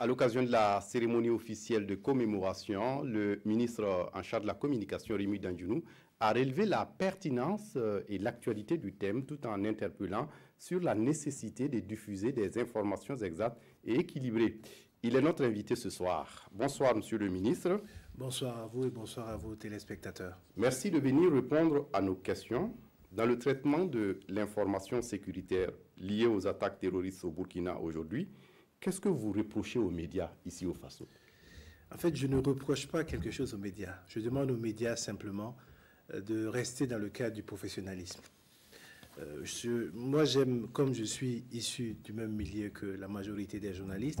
À l'occasion de la cérémonie officielle de commémoration, le ministre en charge de la communication, Rémy Danjounou, a relevé la pertinence et l'actualité du thème tout en interpellant sur la nécessité de diffuser des informations exactes et équilibrées. Il est notre invité ce soir. Bonsoir, monsieur le ministre. Bonsoir à vous et bonsoir à vos téléspectateurs. Merci de venir répondre à nos questions. Dans le traitement de l'information sécuritaire liée aux attaques terroristes au Burkina aujourd'hui, qu'est-ce que vous reprochez aux médias ici au Faso? En fait, je ne reproche pas quelque chose aux médias. Je demande aux médias simplement de rester dans le cadre du professionnalisme. Moi, j'aime, comme je suis issu du même milieu que la majorité des journalistes,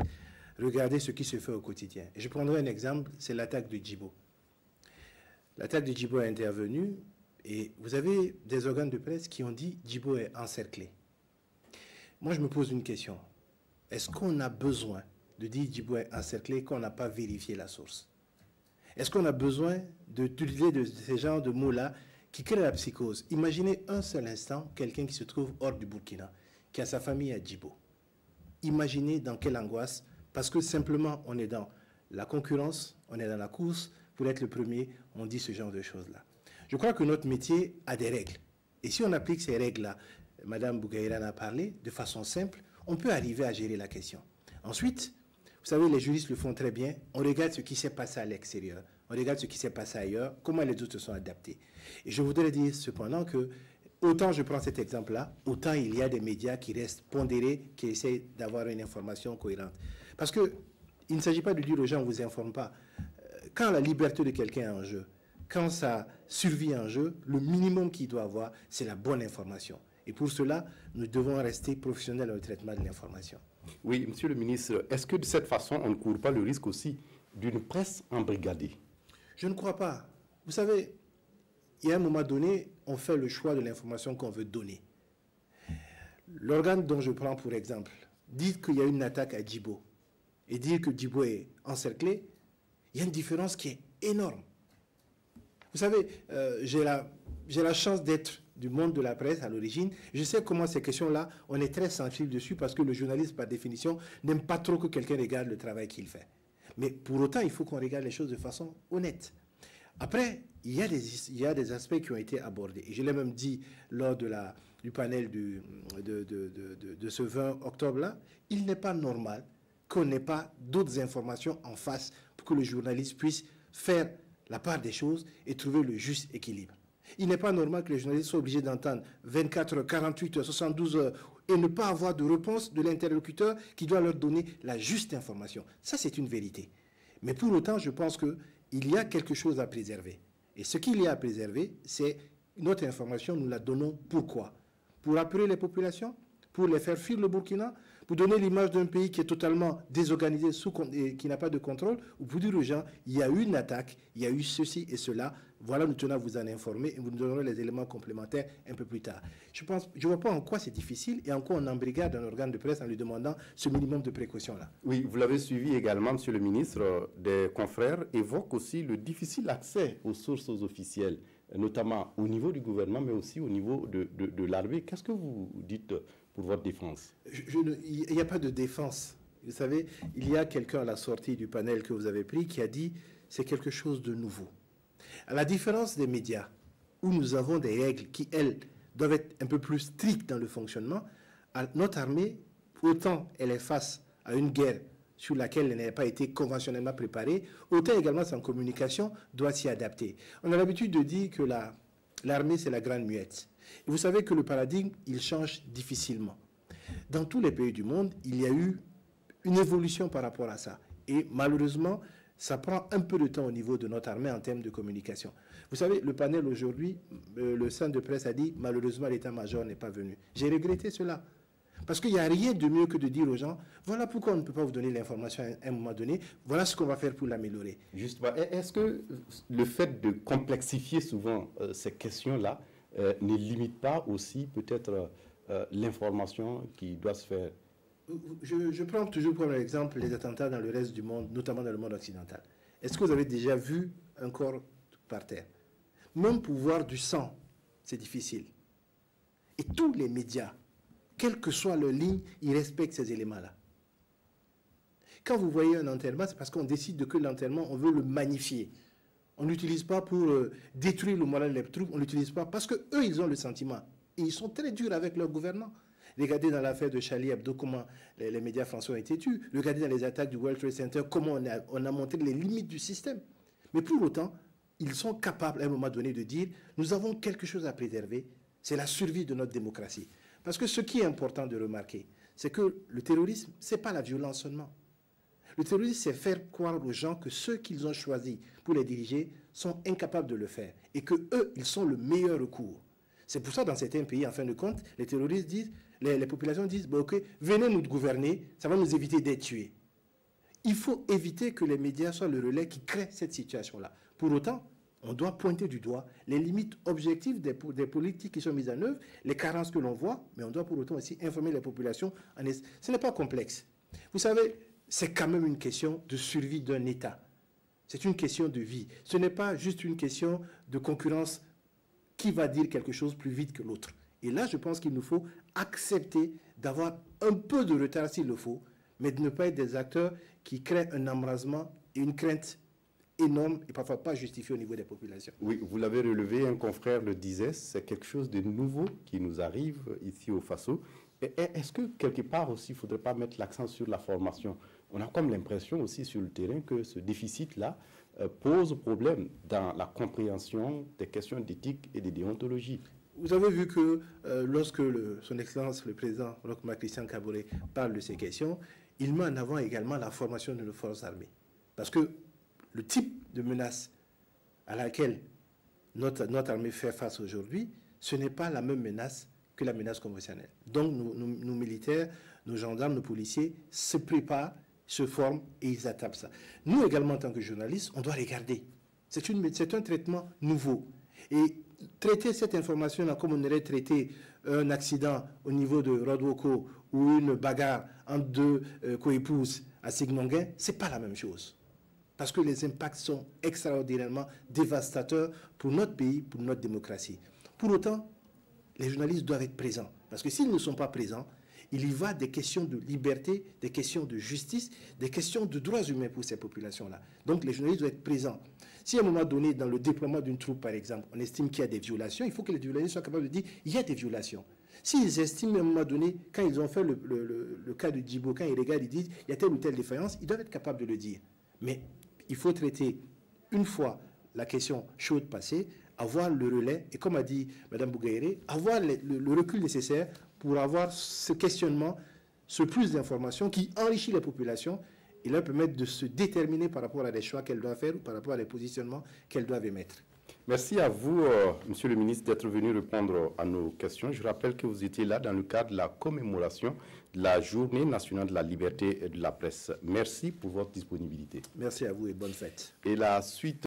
regarder ce qui se fait au quotidien. Et je prendrai un exemple, c'est l'attaque de Djibo. L'attaque de Djibo est intervenue et vous avez des organes de presse qui ont dit Djibo est encerclé. Moi, je me pose une question. Est-ce qu'on a besoin de dire Djibo est encerclé quand on n'a pas vérifié la source? Est-ce qu'on a besoin d'utiliser de ces genres de mots-là qui créent la psychose? Imaginez un seul instant quelqu'un qui se trouve hors du Burkina, qui a sa famille à Djibo. Imaginez dans quelle angoisse, parce que simplement on est dans la concurrence, on est dans la course, pour être le premier, on dit ce genre de choses-là. Je crois que notre métier a des règles. Et si on applique ces règles-là, Madame Bougaïra en a parlé, de façon simple, on peut arriver à gérer la question. Ensuite, vous savez, les juristes le font très bien. On regarde ce qui s'est passé à l'extérieur. On regarde ce qui s'est passé ailleurs, comment les autres se sont adaptés. Et je voudrais dire cependant que, autant je prends cet exemple-là, autant il y a des médias qui restent pondérés, qui essaient d'avoir une information cohérente. Parce qu'il ne s'agit pas de dire aux gens, on ne vous informe pas. Quand la liberté de quelqu'un est en jeu, quand sa survie est en jeu, le minimum qu'il doit avoir, c'est la bonne information. Et pour cela, nous devons rester professionnels dans le traitement de l'information. Oui, monsieur le ministre, est-ce que de cette façon, on ne court pas le risque aussi d'une presse embrigadée? Je ne crois pas. Vous savez, il y a un moment donné, on fait le choix de l'information qu'on veut donner. L'organe dont je prends pour exemple, dire qu'il y a une attaque à Djibo et dire que Djibo est encerclé, il y a une différence qui est énorme. Vous savez, j'ai la chance d'être du monde de la presse à l'origine. Je sais comment ces questions-là, on est très sensible dessus parce que le journaliste, par définition, n'aime pas trop que quelqu'un regarde le travail qu'il fait. Mais pour autant, il faut qu'on regarde les choses de façon honnête. Après, il y a des aspects qui ont été abordés. Et je l'ai même dit lors du panel de ce 20 octobre-là, il n'est pas normal qu'on n'ait pas d'autres informations en face pour que le journaliste puisse faire la part des choses et trouver le juste équilibre. Il n'est pas normal que les journalistes soient obligés d'entendre 24 heures, 48 heures, 72 heures et ne pas avoir de réponse de l'interlocuteur qui doit leur donner la juste information. Ça, c'est une vérité. Mais pour autant, je pense qu'il y a quelque chose à préserver. Et ce qu'il y a à préserver, c'est notre information, nous la donnons pourquoi? Pour appuyer les populations, pour les faire fuir le Burkina, pour donner l'image d'un pays qui est totalement désorganisé, qui n'a pas de contrôle, ou pour dire aux gens, il y a eu une attaque, il y a eu ceci et cela, voilà, nous tenons à vous en informer et vous nous donnerons les éléments complémentaires un peu plus tard. Je ne vois pas en quoi c'est difficile et en quoi on embrigade un organe de presse en lui demandant ce minimum de précaution-là. Oui, vous l'avez suivi également, monsieur le ministre, des confrères évoquent aussi le difficile accès aux sources officielles, notamment au niveau du gouvernement, mais aussi au niveau de l'armée. Qu'est-ce que vous dites pour votre défense? Il n'y a pas de défense. Vous savez, il y a quelqu'un à la sortie du panel que vous avez pris qui a dit c'est quelque chose de nouveau. À la différence des médias, où nous avons des règles qui, elles, doivent être un peu plus strictes dans le fonctionnement, notre armée, autant elle est face à une guerre sur laquelle elle n'a pas été conventionnellement préparée, autant également sa communication doit s'y adapter. On a l'habitude de dire que l'armée, c'est la grande muette. Et vous savez que le paradigme, il change difficilement. Dans tous les pays du monde, il y a eu une évolution par rapport à ça. Et malheureusement, ça prend un peu de temps au niveau de notre armée en termes de communication. Vous savez, le panel aujourd'hui, le centre de presse a dit, malheureusement, l'état-major n'est pas venu. J'ai regretté cela. Parce qu'il n'y a rien de mieux que de dire aux gens, voilà pourquoi on ne peut pas vous donner l'information à un moment donné, voilà ce qu'on va faire pour l'améliorer. Justement, est-ce que le fait de complexifier souvent ces questions-là ne limite pas aussi peut-être l'information qui doit se faire? Je prends toujours comme exemple les attentats dans le reste du monde, notamment dans le monde occidental. Est-ce que vous avez déjà vu un corps par terre? Même pour voir du sang, c'est difficile. Et tous les médias, quelle que soit leur ligne, ils respectent ces éléments-là. Quand vous voyez un enterrement, c'est parce qu'on décide que l'enterrement, on veut le magnifier. On n'utilise pas pour détruire le moral des troupes, on n'utilise pas parce qu'eux, ils ont le sentiment. Et ils sont très durs avec leurs gouvernants. Regardez dans l'affaire de Charlie Hebdo comment les médias français ont été tués. Regardez dans les attaques du World Trade Center comment on a montré les limites du système. Mais pour autant, ils sont capables à un moment donné de dire nous avons quelque chose à préserver, c'est la survie de notre démocratie. Parce que ce qui est important de remarquer, c'est que le terrorisme, ce n'est pas la violence seulement. Le terrorisme, c'est faire croire aux gens que ceux qu'ils ont choisis pour les diriger sont incapables de le faire et que eux, ils sont le meilleur recours. C'est pour ça, dans certains pays, en fin de compte, les terroristes disent, les populations disent, bon, ok, venez nous gouverner, ça va nous éviter d'être tués. Il faut éviter que les médias soient le relais qui crée cette situation-là. Pour autant, on doit pointer du doigt les limites objectives des politiques qui sont mises en œuvre, les carences que l'on voit, mais on doit pour autant aussi informer les populations. Ce n'est pas complexe. Vous savez, c'est quand même une question de survie d'un État. C'est une question de vie. Ce n'est pas juste une question de concurrence qui va dire quelque chose plus vite que l'autre. Et là, je pense qu'il nous faut accepter d'avoir un peu de retard s'il le faut, mais de ne pas être des acteurs qui créent un embrasement et une crainte énorme et parfois pas justifiée au niveau des populations. Oui, vous l'avez relevé, un confrère le disait, c'est quelque chose de nouveau qui nous arrive ici au Faso. Est-ce que quelque part aussi, il ne faudrait pas mettre l'accent sur la formation? On a comme l'impression aussi sur le terrain que ce déficit-là pose problème dans la compréhension des questions d'éthique et de déontologie. Vous avez vu que lorsque son Excellence, le président Roch-Marc Christian Kaboré, parle de ces questions, il met en avant également la formation de nos forces armées. Parce que le type de menace à laquelle notre armée fait face aujourd'hui, ce n'est pas la même menace que la menace conventionnelle. Donc nos militaires, nos gendarmes, nos policiers se préparent, se forment et ils attaquent ça. Nous également, en tant que journalistes, on doit regarder. C'est un traitement nouveau. Et traiter cette information-là comme on aurait traité un accident au niveau de Rodwoko ou une bagarre entre deux coépouses à Signonguin, ce n'est pas la même chose. Parce que les impacts sont extraordinairement dévastateurs pour notre pays, pour notre démocratie. Pour autant, les journalistes doivent être présents. Parce que s'ils ne sont pas présents, il y va des questions de liberté, des questions de justice, des questions de droits humains pour ces populations-là. Donc les journalistes doivent être présents. Si à un moment donné, dans le déploiement d'une troupe, par exemple, on estime qu'il y a des violations, il faut que les journalistes soient capables de dire il y a des violations. S'ils estiment à un moment donné, quand ils ont fait le cas de Djibo, quand ils regardent, ils disent il y a telle ou telle défaillance, ils doivent être capables de le dire. Mais il faut traiter une fois la question chaude passée, avoir le relais, et comme a dit Mme Bougaïré, avoir le recul nécessaire pour avoir ce questionnement, ce plus d'informations qui enrichit les populations et leur permettre de se déterminer par rapport à des choix qu'elles doivent faire ou par rapport à des positionnements qu'elles doivent émettre. Merci à vous, Monsieur le ministre, d'être venu répondre à nos questions. Je rappelle que vous étiez là dans le cadre de la commémoration de la Journée nationale de la liberté et de la presse. Merci pour votre disponibilité. Merci à vous et bonne fête. Et la suite